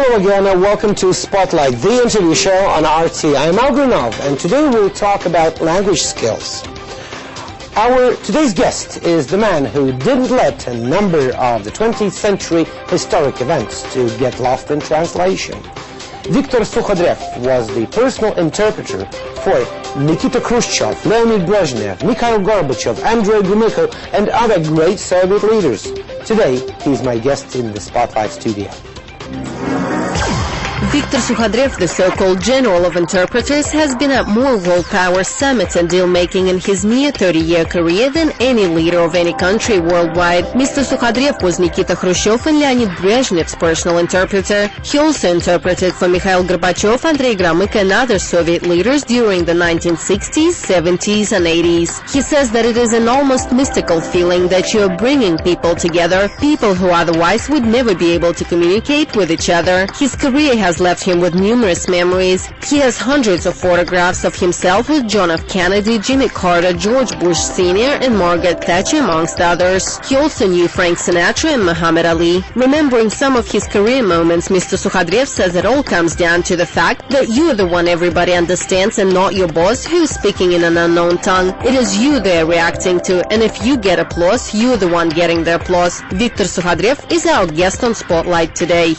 Hello again and welcome to Spotlight, the interview show on RT. I'm Al Grunov and today we'll talk about language skills. Our today's guest is the man who didn't let a number of the 20th century historic events to get lost in translation. Viktor Sukhodrev was the personal interpreter for Nikita Khrushchev, Leonid Brezhnev, Mikhail Gorbachev, Andrei Gromyko, and other great Soviet leaders. Today, he's my guest in the Spotlight studio. Viktor Sukhodrev, the so-called general of interpreters, has been at more world power summits and deal-making in his near 30-year career than any leader of any country worldwide. Mr. Sukhodrev was Nikita Khrushchev and Leonid Brezhnev's personal interpreter. He also interpreted for Mikhail Gorbachev, Andrei Gromyko and other Soviet leaders during the 1960s, 70s and 80s. He says that it is an almost mystical feeling that you are bringing people together, people who otherwise would never be able to communicate with each other. His career has left him with numerous memories. He has hundreds of photographs of himself with John F. Kennedy, Jimmy Carter, George Bush Sr. and Margaret Thatcher, amongst others. He also knew Frank Sinatra and Muhammad Ali. Remembering some of his career moments, Mr. Sukhodrev says it all comes down to the fact that you are the one everybody understands and not your boss who is speaking in an unknown tongue. It is you they are reacting to, and if you get applause, you are the one getting the applause. Viktor Sukhodrev is our guest on Spotlight today.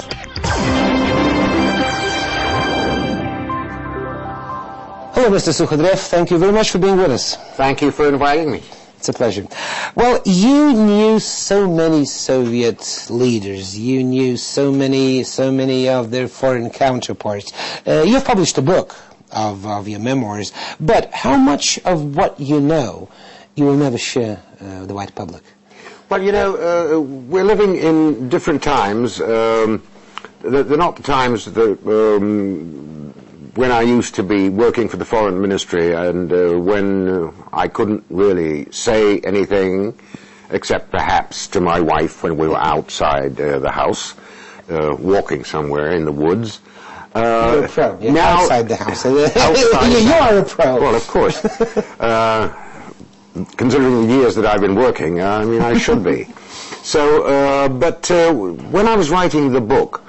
Hello, Mr. Sukhodrev. Thank you very much for being with us. Thank you for inviting me. It's a pleasure. Well, you knew so many Soviet leaders. You knew so many of their foreign counterparts. You've published a book of your memoirs, but how much of what you know you will never share with the wide public? Well, you know, we're living in different times. They're not the times that when I used to be working for the Foreign Ministry and when I couldn't really say anything except perhaps to my wife when we were outside the house, walking somewhere in the woods. You're a pro. You're now, outside the house. Outside you are a pro. Well, of course. Considering the years that I've been working, I mean, I should be. So, but when I was writing the book,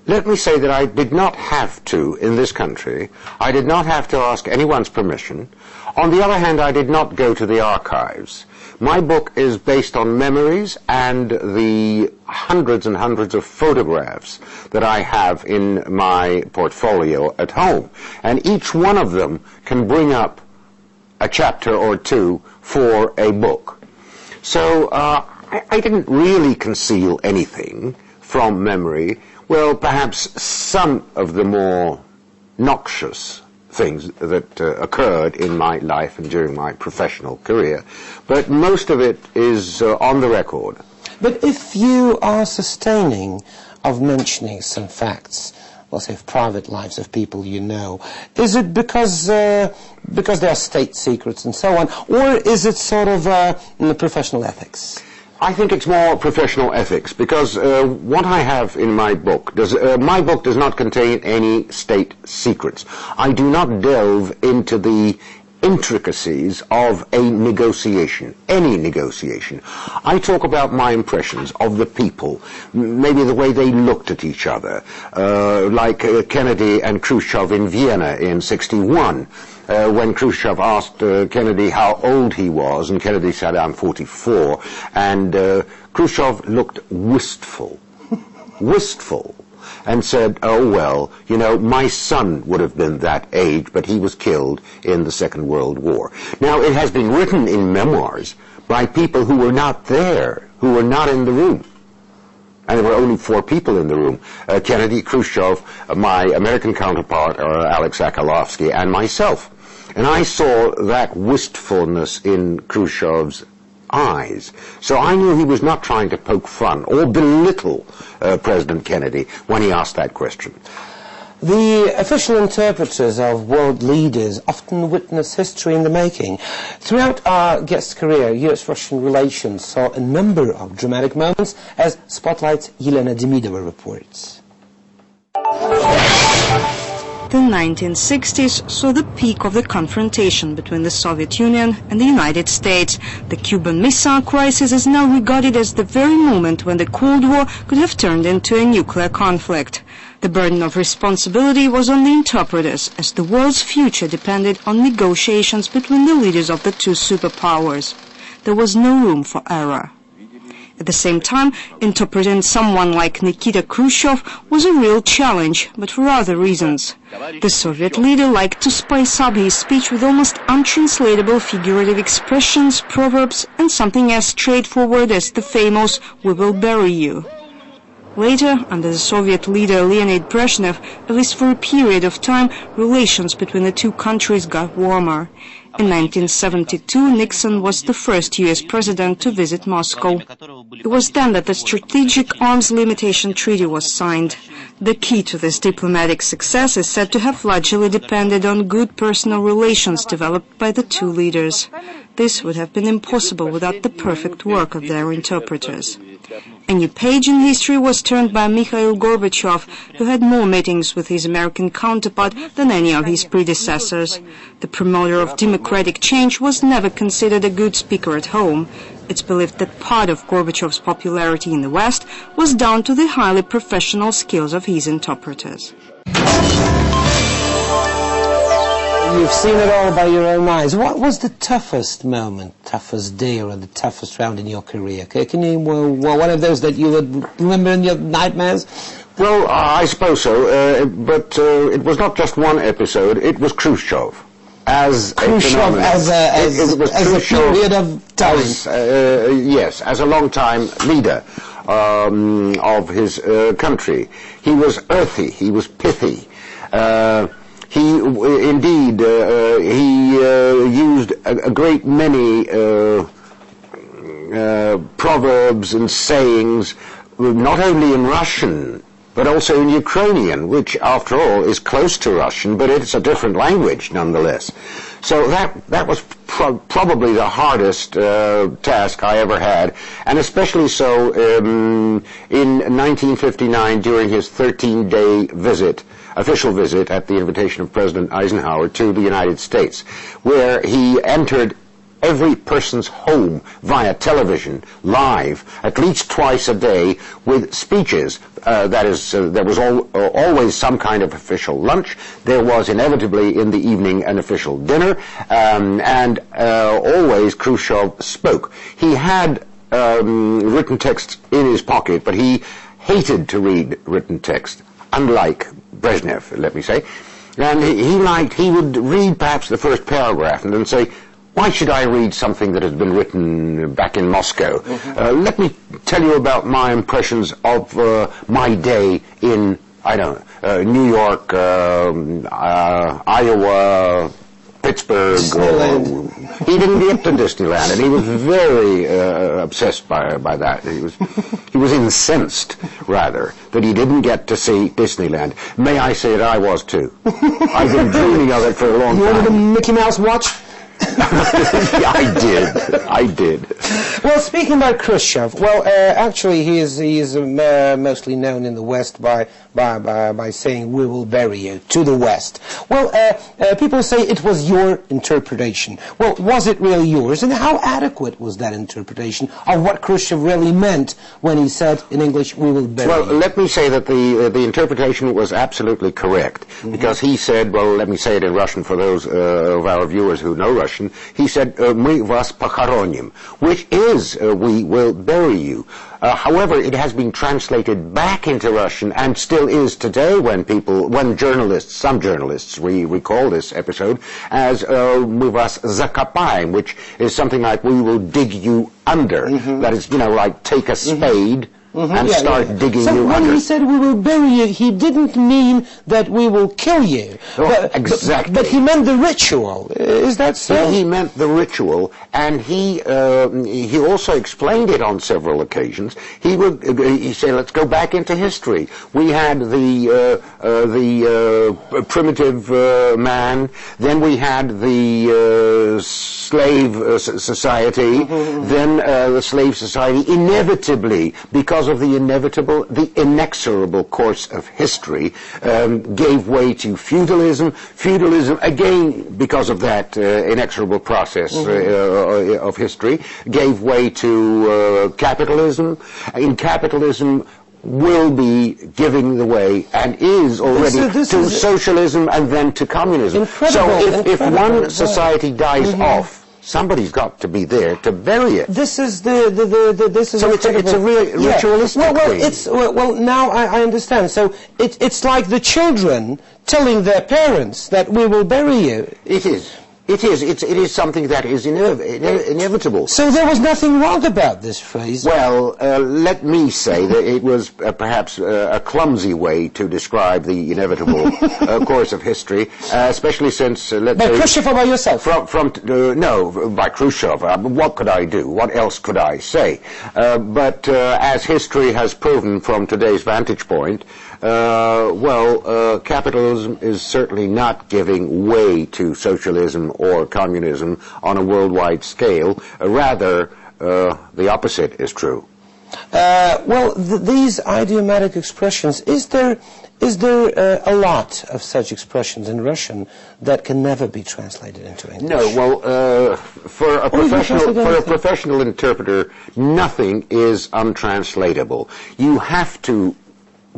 let me say that I did not have to, in this country, I did not have to ask anyone's permission. On the other hand, I did not go to the archives. My book is based on memories and the hundreds and hundreds of photographs that I have in my portfolio at home. And each one of them can bring up a chapter or two for a book. So I didn't really conceal anything from memory. Well, perhaps some of the more noxious things that occurred in my life and during my professional career, but most of it is on the record. But if you are sustaining of mentioning some facts, let's say of private lives of people you know, is it because they are state secrets and so on, or is it sort of professional ethics? I think it's more professional ethics, because what I have in my book does not contain any state secrets. I do not delve into the intricacies of a negotiation, any negotiation. I talk about my impressions of the people, maybe the way they looked at each other, like Kennedy and Khrushchev in Vienna in '61. When Khrushchev asked Kennedy how old he was, and Kennedy said, "I'm 44," and Khrushchev looked wistful, and said, "Oh, well, you know, my son would have been that age, but he was killed in the Second World War." Now, it has been written in memoirs by people who were not there, who were not in the room. And there were only 4 people in the room: Kennedy, Khrushchev, my American counterpart, Alex Sakalovsky, and myself. And I saw that wistfulness in Khrushchev's eyes. So I knew he was not trying to poke fun or belittle President Kennedy when he asked that question. The official interpreters of world leaders often witness history in the making. Throughout our guest's career, U.S.-Russian relations saw a number of dramatic moments, as Spotlight's Yelena Demidova reports. The 1960s saw the peak of the confrontation between the Soviet Union and the United States. The Cuban Missile Crisis is now regarded as the very moment when the Cold War could have turned into a nuclear conflict. The burden of responsibility was on the interpreters, as the world's future depended on negotiations between the leaders of the two superpowers. There was no room for error. At the same time, interpreting someone like Nikita Khrushchev was a real challenge, but for other reasons. The Soviet leader liked to spice up his speech with almost untranslatable figurative expressions, proverbs, and something as straightforward as the famous "we will bury you." Later, under the Soviet leader Leonid Brezhnev, at least for a period of time, relations between the two countries got warmer. In 1972, Nixon was the first U.S. president to visit Moscow. It was then that the Strategic Arms Limitation Treaty was signed. The key to this diplomatic success is said to have largely depended on good personal relations developed by the two leaders. This would have been impossible without the perfect work of their interpreters. A new page in history was turned by Mikhail Gorbachev, who had more meetings with his American counterpart than any of his predecessors. The promoter of democratic change was never considered a good speaker at home. It's believed that part of Gorbachev's popularity in the West was down to the highly professional skills of his interpreters. You've seen it all by your own eyes. What was the toughest moment, toughest day, or the toughest round in your career? Can you, one of those that you would remember in your nightmares? Well, I suppose so, but it was not just one episode, it was Khrushchev. Khrushchev as a period of time. Yes, as a long-time leader of his country. He was earthy, he was pithy. He indeed used a great many proverbs and sayings, not only in Russian but also in Ukrainian, which after all is close to Russian, but it's a different language nonetheless. So that was probably the hardest task I ever had, and especially so in 1959 during his 13-day visit, official visit at the invitation of President Eisenhower to the United States, where he entered every person's home via television, live, at least twice a day, with speeches. That is, there was always some kind of official lunch. There was inevitably in the evening an official dinner, and always Khrushchev spoke. He had written text in his pocket, but he hated to read written text, unlike Brezhnev, let me say. And he would read perhaps the first paragraph and then say, "Why should I read something that has been written back in Moscow? Let me tell you about my impressions of my day in, I don't know, New York, Iowa, Pittsburgh." He didn't get to Disneyland, and he was very obsessed by that. He was incensed, rather, that he didn't get to see Disneyland. May I say it, I was too. I've been dreaming of it for a long time. You wanted a Mickey Mouse watch? Yeah, I did. Well, speaking about Khrushchev, actually he is mostly known in the West by saying "we will bury you" to the West. Well, people say it was your interpretation. Well, was it really yours? And how adequate was that interpretation of what Khrushchev really meant when he said in English, "we will bury you"? Well, let me say that the interpretation was absolutely correct, because he said, well, let me say it in Russian for those of our viewers who know Russian. He said, "Мы вас похороним," which is, "we will bury you." However, it has been translated back into Russian and still is today when some journalists recall this episode as "мы вас закопаем," which is something like "we will dig you under." That is, like take a spade and start digging you under. So when he said "we will bury you," he didn't mean that we will kill you. Exactly. But he meant the ritual. Is that so? He meant the ritual, and he also explained it on several occasions. He said, "Let's go back into history. We had the primitive man, then we had the slave society, then the slave society inevitably, because because of the inevitable, the inexorable course of history, gave way to feudalism. Feudalism, again, because of that inexorable process of history, gave way to capitalism. In capitalism, will be giving the way, and is already, to socialism and then to communism. Incredible, so if one society dies off, somebody's got to be there to bury it. This is this is so it's a ritualistic thing. Well, now I understand. So it's like the children telling their parents that we will bury you. It is. It is something that is inevitable. So there was nothing wrong about this phrase? Well, let me say that it was perhaps a clumsy way to describe the inevitable course of history, especially since, let's say... By Khrushchev or by yourself? No, by Khrushchev. What could I do? What else could I say? But as history has proven from today's vantage point, capitalism is certainly not giving way to socialism or communism on a worldwide scale. Rather, the opposite is true. These idiomatic expressions, is there a lot of such expressions in Russian that can never be translated into English? No, for a professional interpreter, nothing is untranslatable. You have to,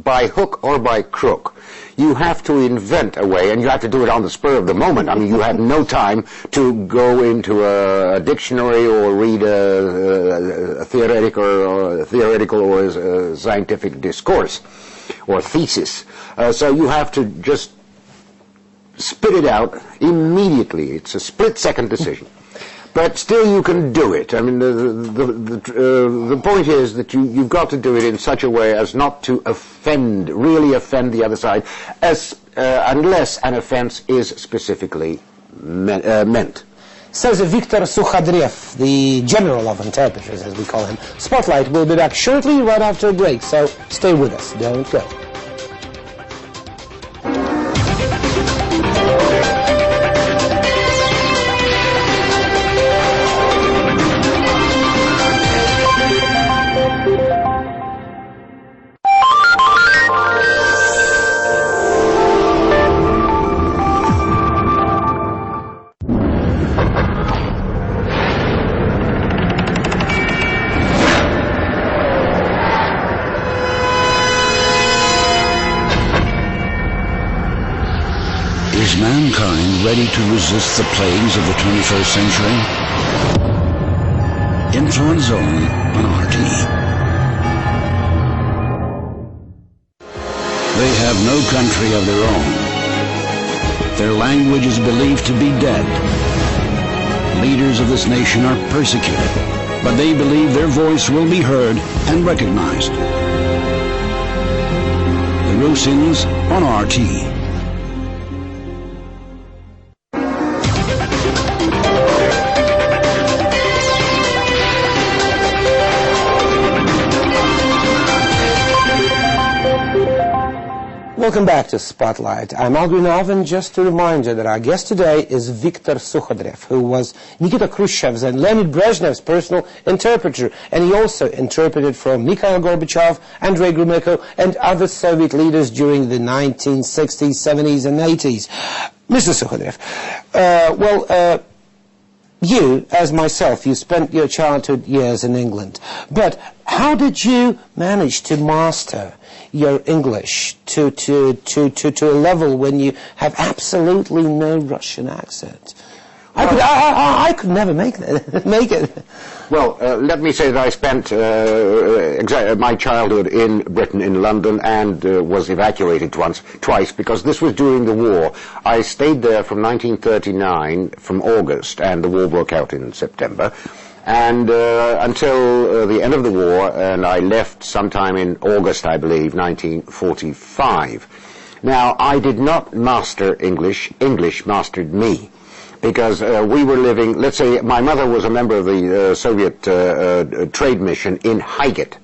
by hook or by crook, you have to invent a way, and you have to do it on the spur of the moment. I mean, you have no time to go into a dictionary or read a theoretical or scientific discourse or thesis. So you have to just spit it out immediately. It's a split-second decision. But still you can do it. I mean, the point is that you've got to do it in such a way as not to really offend the other side, unless an offense is specifically meant. Says Viktor Sukhadrev, the general of interpreters, as we call him. Spotlight will be back shortly, right after a break, so stay with us. Don't go. Is mankind ready to resist the plagues of the 21st century? Influence Zone on RT. They have no country of their own. Their language is believed to be dead. Leaders of this nation are persecuted, but they believe their voice will be heard and recognized. The Rusins on RT. Welcome back to Spotlight. I'm Al Grinov, and just a reminder that our guest today is Viktor Sukhadrev, who was Nikita Khrushchev's and Leonid Brezhnev's personal interpreter, and he also interpreted for Mikhail Gorbachev, Andrei Gromyko, and other Soviet leaders during the 1960s, 70s, and 80s. Mr. Sukhadrev, you, as myself, you spent your childhood years in England, but how did you manage to master your English to a level when you have absolutely no Russian accent? I could never make it. Well, let me say that I spent my childhood in Britain, in London, and was evacuated twice, because this was during the war. I stayed there from 1939, from August, and the war broke out in September, and until the end of the war, and I left sometime in August, I believe, 1945. Now, I did not master English. English mastered me. Because we were living, let's say, my mother was a member of the Soviet trade mission in Highgate,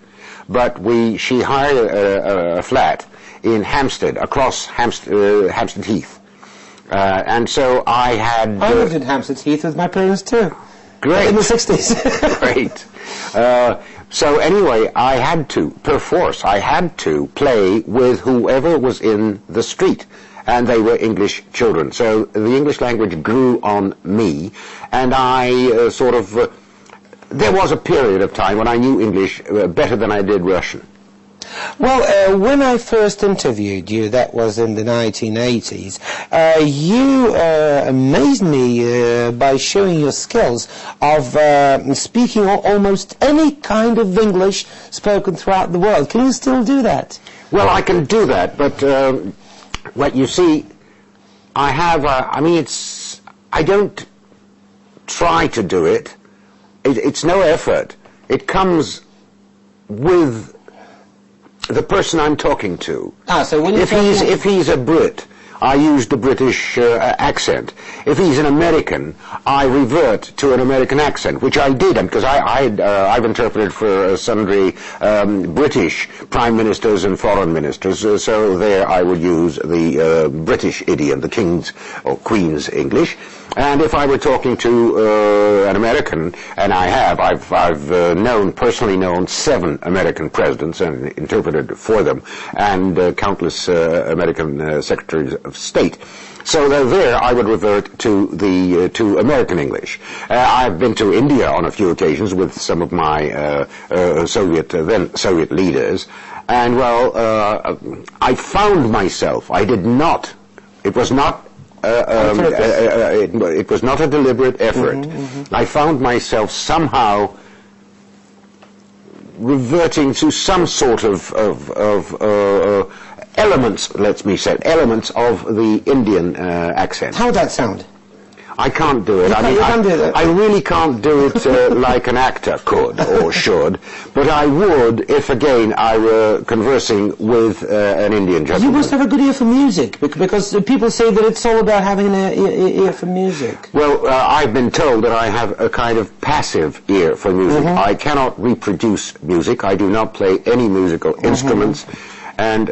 but she hired a flat in Hampstead, across Hampstead Heath. And so I had... I lived in Hampstead Heath with my parents too. Great. In the 60s. Great. So anyway, I had to, perforce, I had to play with whoever was in the street. And they were English children. So the English language grew on me, and I there was a period of time when I knew English better than I did Russian. Well, when I first interviewed you, that was in the 1980s, you amazed me by showing your skills of speaking almost any kind of English spoken throughout the world. Can you still do that? Well, I can do that, but what you see, I have, I don't try to do it. It's no effort. It comes with the person I'm talking to. So when if he's a Brit, I use the British accent. If he's an American, I revert to an American accent, which I did, because I've interpreted for sundry British prime ministers and foreign ministers, so there I would use the British idiom, the King's or Queen's English. And if I were talking to an American, and I've personally known 7 American presidents and interpreted for them, and countless American secretaries of state. So there I would revert to American English. I've been to India on a few occasions with some of my Soviet leaders, and I found myself. It was not a deliberate effort. I found myself somehow reverting to some sort of elements, elements of the Indian accent. How'd that sound? I can't do it. I really can't do it like an actor could or should, but I would if, again, I were conversing with an Indian gentleman. You must have a good ear for music, because people say that it's all about having an ear for music. Well, I've been told that I have a kind of passive ear for music. I cannot reproduce music. I do not play any musical instruments. And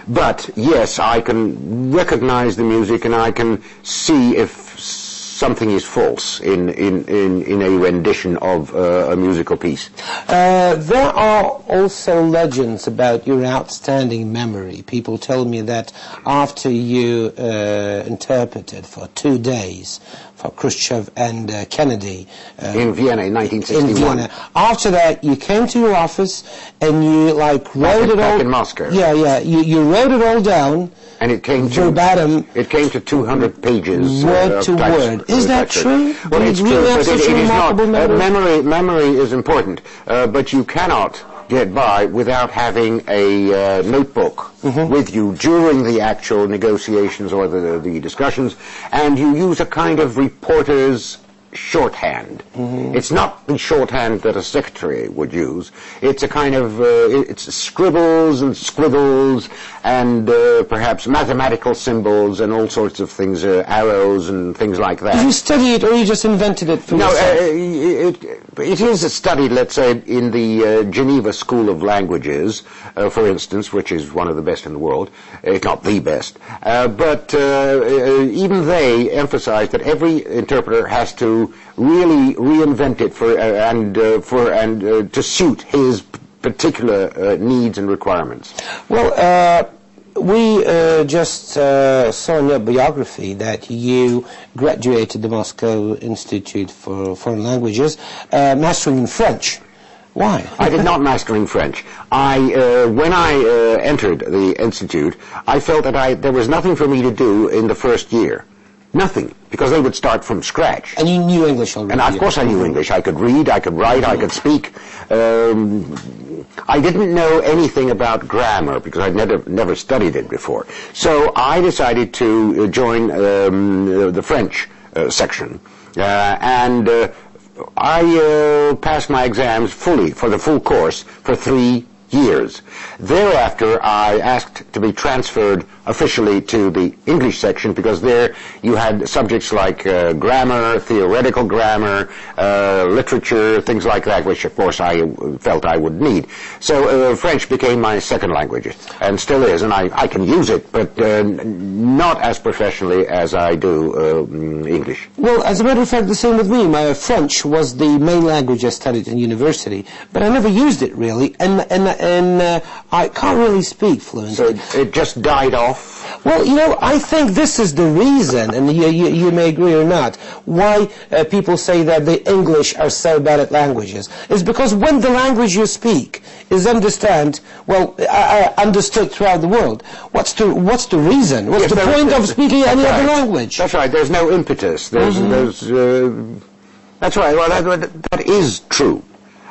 but yes, I can recognize the music, and I can see if something is false in a rendition of a musical piece. There are also legends about your outstanding memory. People tell me that after you interpreted for 2 days for Khrushchev and Kennedy in Vienna in 1961. In Vienna. After that, you came to your office and you wrote it all. Back in Moscow. Yeah. You wrote it all down. And it came verbatim. It came to 200 pages. Word to word. Is that true? Well, it's true, but it is not. Memory is important, but you cannot get by without having a notebook with you during the actual negotiations or the discussions, and you use a kind of reporter's shorthand. It's not the shorthand that a secretary would use. It's a kind of it's scribbles and squiggles and perhaps mathematical symbols and all sorts of things, arrows and things like that. Did you study it or you just invented it for yourself? It is studied, let's say, in the Geneva School of Languages, for instance, which is one of the best in the world, if not the best. But even they emphasize that every interpreter has to really reinvent it to suit his particular needs and requirements. Well, we just saw in your biography that you graduated the Moscow Institute for Foreign Languages, mastering in French. Why? I did not master in French. When I entered the institute, I felt that there was nothing for me to do in the first year. Nothing, because they would start from scratch. And you knew English already? And of course I knew English. I could read, I could write, I could speak. I didn't know anything about grammar because I'd never studied it before. So I decided to join the French section. I passed my exams fully, for the full course, for 3 years. Thereafter, I asked to be transferred officially to the English section because there you had subjects like grammar, theoretical grammar, literature, things like that, which of course I felt I would need. So French became my second language, and still is, and I can use it, but not as professionally as I do English. Well, as a matter of fact, the same with me. My French was the main language I studied in university, but I never used it really, and I can't really speak fluently. So it just died off? Well, you know, I think this is the reason, and you may agree or not, why people say that the English are so bad at languages. Is because when the language you speak is understood throughout the world, what's the reason? What's the point of speaking any other language? That's right. There's no impetus. That's right. Well, that is true.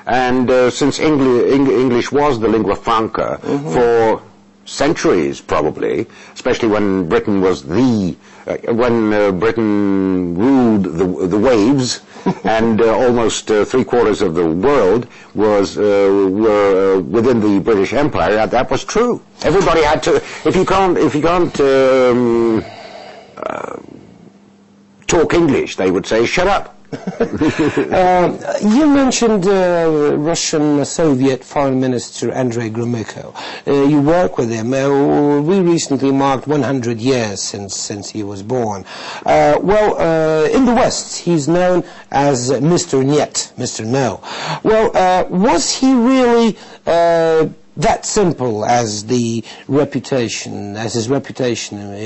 And since English was the lingua franca for centuries, probably, especially when Britain was when Britain ruled the waves, and almost 3/4 of the world were within the British Empire. That was true. Everybody had to. If you can't talk English, they would say, "Shut up." You mentioned Russian Soviet Foreign Minister Andrei Gromyko. You work with him. We recently marked 100 years since he was born. In the West, he's known as Mr. Niet, Mr. No. Well, was he really that simple as his reputation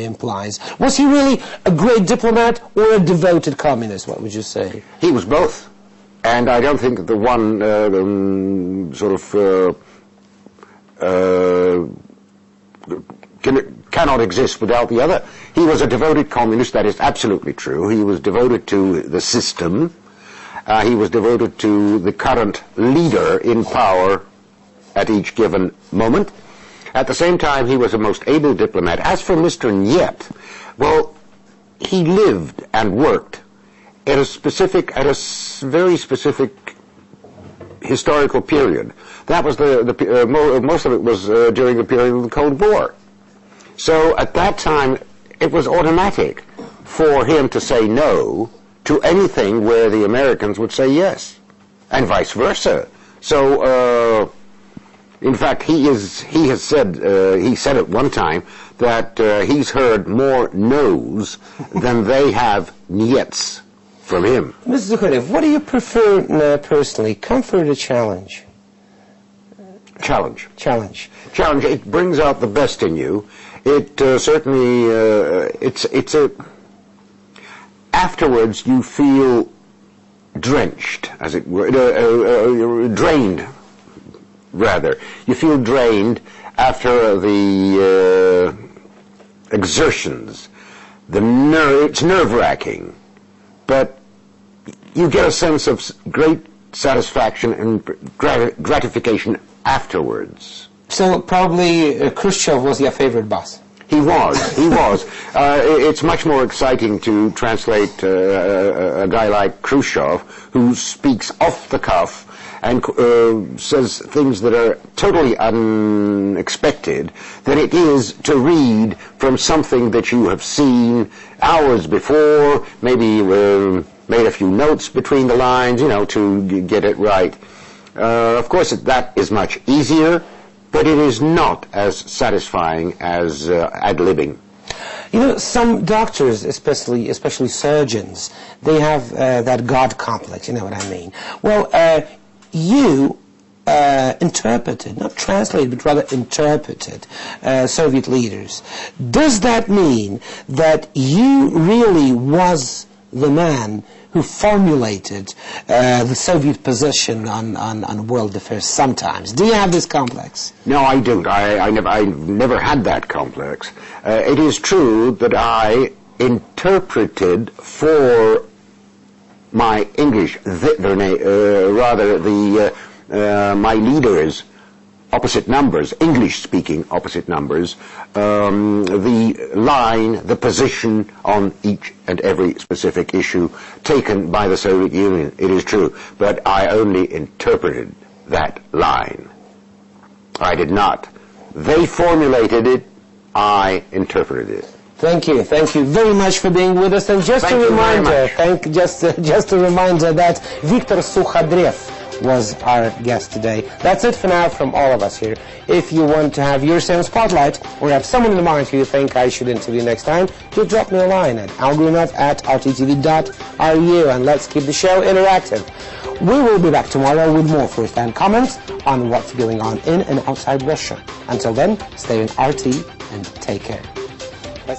implies? Was he really a great diplomat or a devoted communist? What would you say? He was both, and I don't think the one cannot exist without the other. He was a devoted communist. That is absolutely true. He was devoted to the system. He was devoted to the current leader in power at each given moment. At the same time, he was a most able diplomat. As for Mr. Niet, well, he lived and worked at a very specific historical period. That was most of it was during the period of the Cold War. So at that time, it was automatic for him to say no to anything where the Americans would say yes, and vice versa. So, in fact, he said at one time that he's heard more no's than they have niets from him. Mr. Zakhariev, what do you prefer personally, comfort or challenge? Challenge. Challenge. Challenge. It brings out the best in you. It certainly, afterwards you feel drenched, as it were, drained, rather. You feel drained after the exertions. It's nerve-wracking, but you get a sense of great satisfaction and gratification afterwards. So probably Khrushchev was your favorite boss. He was. It's much more exciting to translate a guy like Khrushchev, who speaks off the cuff and says things that are totally unexpected, than it is to read from something that you have seen hours before, maybe made a few notes between the lines, to get it right. Of course, that is much easier, but it is not as satisfying as ad-libbing. Some doctors, especially surgeons, they have that God complex, you know what I mean. Well, you interpreted, not translated, but rather interpreted Soviet leaders. Does that mean that you really was the man who formulated the Soviet position on world affairs sometimes? Do you have this complex? No, I don't. I never had that complex. It is true that I interpreted for my English, my leaders' opposite numbers, English-speaking opposite numbers, the line, the position on each and every specific issue taken by the Soviet Union. It is true, but I only interpreted that line. I did not. They formulated it. I interpreted it. Thank you very much for being with us. And just a reminder, just a reminder that Viktor Sukhadrev was our guest today. That's it for now from all of us here. If you want to have your say on Spotlight, or have someone in the mind who you think I should interview next time, do drop me a line at algrunov@rttv.ru, and let's keep the show interactive. We will be back tomorrow with more first-hand comments on what's going on in and outside Russia. Until then, stay in RT and take care. Bye.